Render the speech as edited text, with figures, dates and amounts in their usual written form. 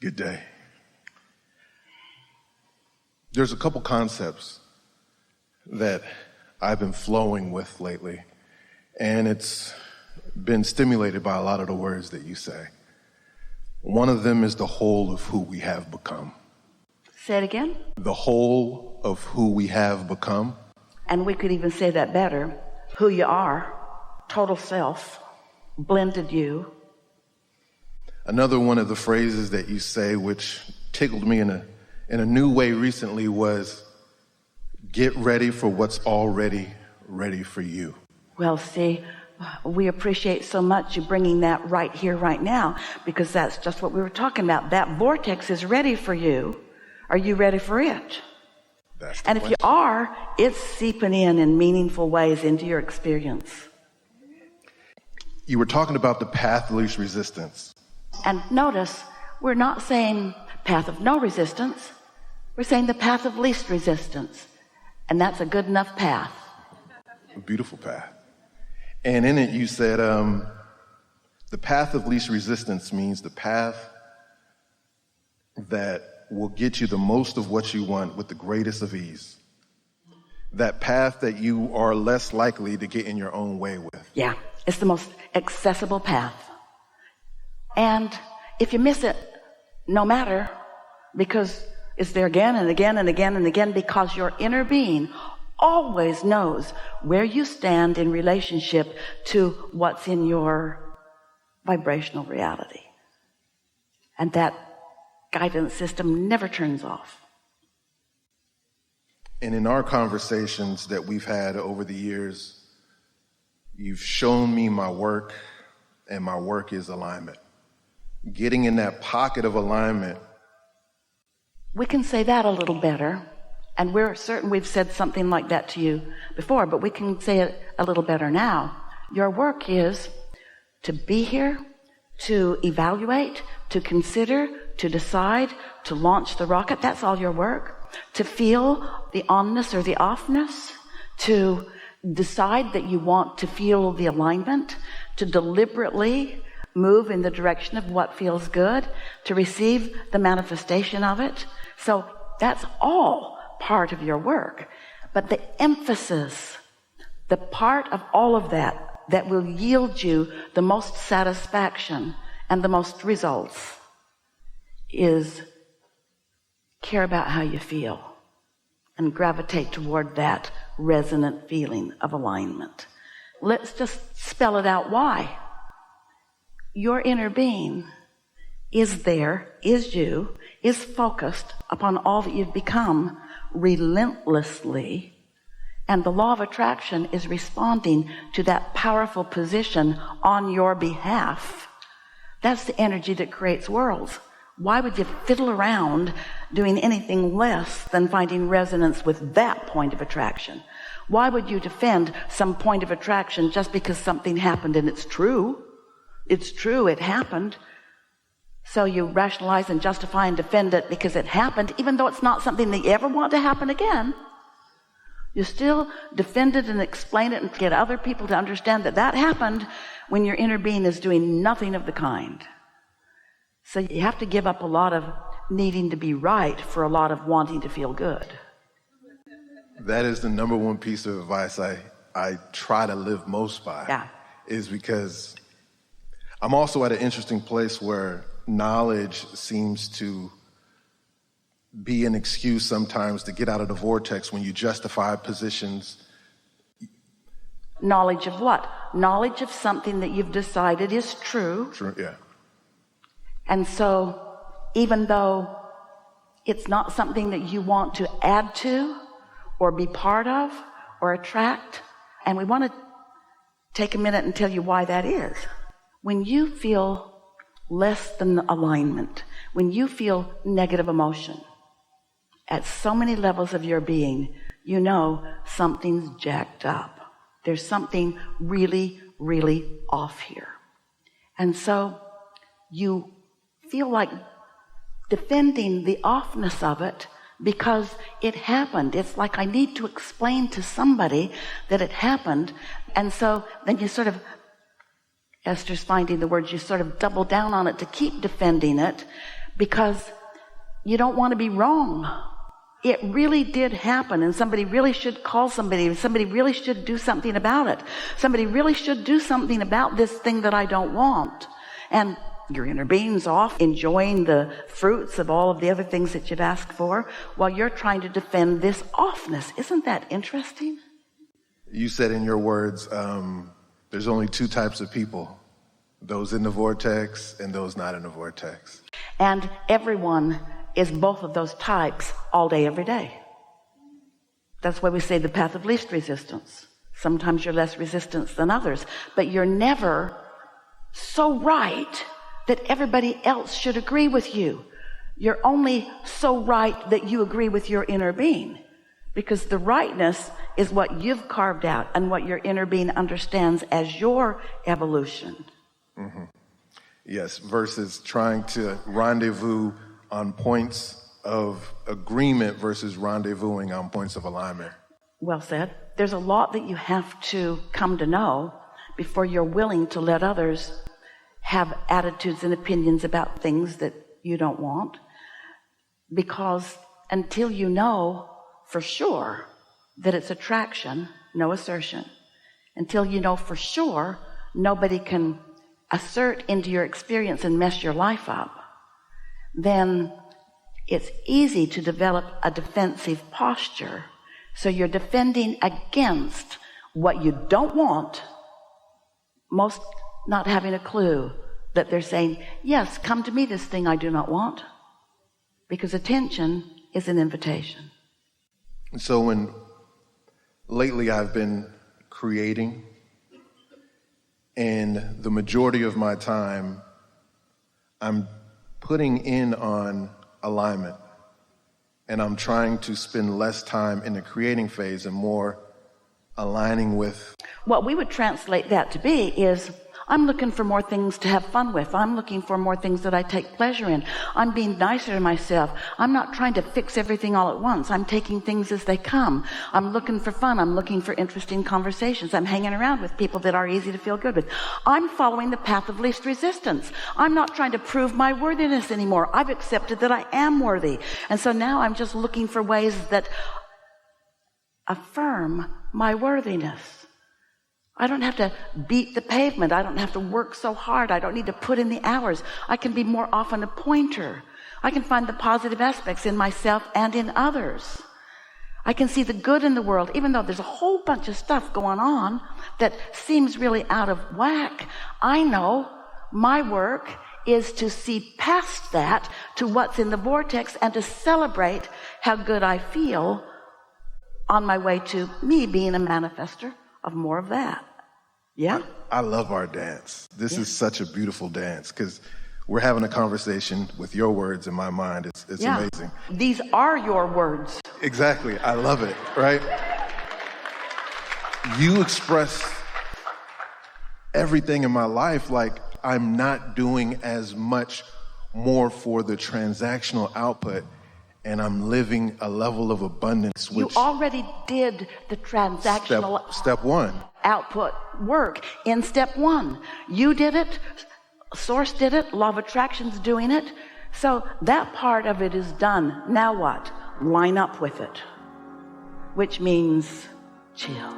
Good day. There's a couple concepts that I've been flowing with lately, and it's been stimulated by a lot of the words that you say. One of them is the whole of who we have become. Say it again. The whole of who we have become. And we could even say that better. Who you are, total self, blended you. Another one of the phrases that you say, which tickled me in a new way recently, was get ready for what's already ready for you. Well, see, we appreciate so much you bringing that right here, right now, because that's just what we were talking about. That vortex is ready for you. Are you ready for it? And if you are, it's seeping in meaningful ways into your experience. You were talking about the path of least resistance. And notice, we're not saying path of no resistance. We're saying the path of least resistance. And that's a good enough path. A beautiful path. And in it you said, the path of least resistance means the path that will get you the most of what you want with the greatest of ease. That path that you are less likely to get in your own way with. Yeah, it's the most accessible path. And if you miss it, no matter, because it's there again and again and again and again, because your inner being always knows where you stand in relationship to what's in your vibrational reality. And that guidance system never turns off. And in our conversations that we've had over the years, you've shown me my work, and my work is alignment. Getting in that pocket of alignment. We can say that a little better, and we're certain we've said something like that to you before, but we can say it a little better now. Your work is to be here, to evaluate, to consider, to decide, to launch the rocket. That's all your work. To feel the onness or the offness, to decide that you want to feel the alignment, to deliberately move in the direction of what feels good, to receive the manifestation of it. So that's all part of your work. But the emphasis, the part of all of that will yield you the most satisfaction and the most results is care about how you feel and gravitate toward that resonant feeling of alignment. Let's just spell it out why. Your inner being is there, is you, is focused upon all that you've become relentlessly, and the law of attraction is responding to that powerful position on your behalf. That's the energy that creates worlds. Why would you fiddle around doing anything less than finding resonance with that point of attraction? Why would you defend some point of attraction just because something happened and it's true? It's true, it happened. So you rationalize and justify and defend it because it happened, even though it's not something that you ever want to happen again. You still defend it and explain it and get other people to understand that that happened when your inner being is doing nothing of the kind. So you have to give up a lot of needing to be right for a lot of wanting to feel good. That is the number one piece of advice I try to live most by. Yeah. Is because I'm also at an interesting place where knowledge seems to be an excuse sometimes to get out of the vortex when you justify positions. Knowledge of what? Knowledge of something that you've decided is true. True, yeah. And so even though it's not something that you want to add to or be part of or attract, and we want to take a minute and tell you why that is. When you feel less than alignment, when you feel negative emotion at so many levels of your being, you know something's jacked up. There's something really, really off here. And so you feel like defending the offness of it because it happened. It's like I need to explain to somebody that it happened. And so then you sort of, Esther's finding the words, you sort of double down on it to keep defending it because you don't want to be wrong. It really did happen, and somebody really should call somebody. Somebody really should do something about it. Somebody really should do something about this thing that I don't want. And your inner being's off enjoying the fruits of all of the other things that you've asked for while you're trying to defend this offness. Isn't that interesting? You said in your words, there's only two types of people, those in the vortex and those not in the vortex. And everyone is both of those types all day, every day. That's why we say the path of least resistance. Sometimes you're less resistance than others, but you're never so right that everybody else should agree with you. You're only so right that you agree with your inner being, because the rightness is what you've carved out and what your inner being understands as your evolution. Mm-hmm. Yes, versus trying to rendezvous on points of agreement versus rendezvousing on points of alignment. Well said. There's a lot that you have to come to know before you're willing to let others have attitudes and opinions about things that you don't want. Because until you know for sure that it's attraction, no assertion. Until you know for sure nobody can assert into your experience and mess your life up, then it's easy to develop a defensive posture. So you're defending against what you don't want, most not having a clue that they're saying, yes, come to me, this thing I do not want. Because attention is an invitation. So when lately I've been creating, and the majority of my time I'm putting in on alignment, and I'm trying to spend less time in the creating phase and more aligning with. What we would translate that to be is, I'm looking for more things to have fun with. I'm looking for more things that I take pleasure in. I'm being nicer to myself. I'm not trying to fix everything all at once. I'm taking things as they come. I'm looking for fun. I'm looking for interesting conversations. I'm hanging around with people that are easy to feel good with. I'm following the path of least resistance. I'm not trying to prove my worthiness anymore. I've accepted that I am worthy. And so now I'm just looking for ways that affirm my worthiness. I don't have to beat the pavement. I don't have to work so hard. I don't need to put in the hours. I can be more often a pointer. I can find the positive aspects in myself and in others. I can see the good in the world, even though there's a whole bunch of stuff going on that seems really out of whack. I know my work is to see past that to what's in the vortex and to celebrate how good I feel on my way to me being a manifester of more of that. Yeah. I love our dance. This is such a beautiful dance because we're having a conversation with your words in my mind. It's amazing. These are your words. Exactly. I love it, right? You express everything in my life like I'm not doing as much more for the transactional output, and I'm living a level of abundance. Which you already did the transactional step one output work in step one. You did it. Source did it. Law of Attraction's doing it. So that part of it is done. Now what? Line up with it, which means chill.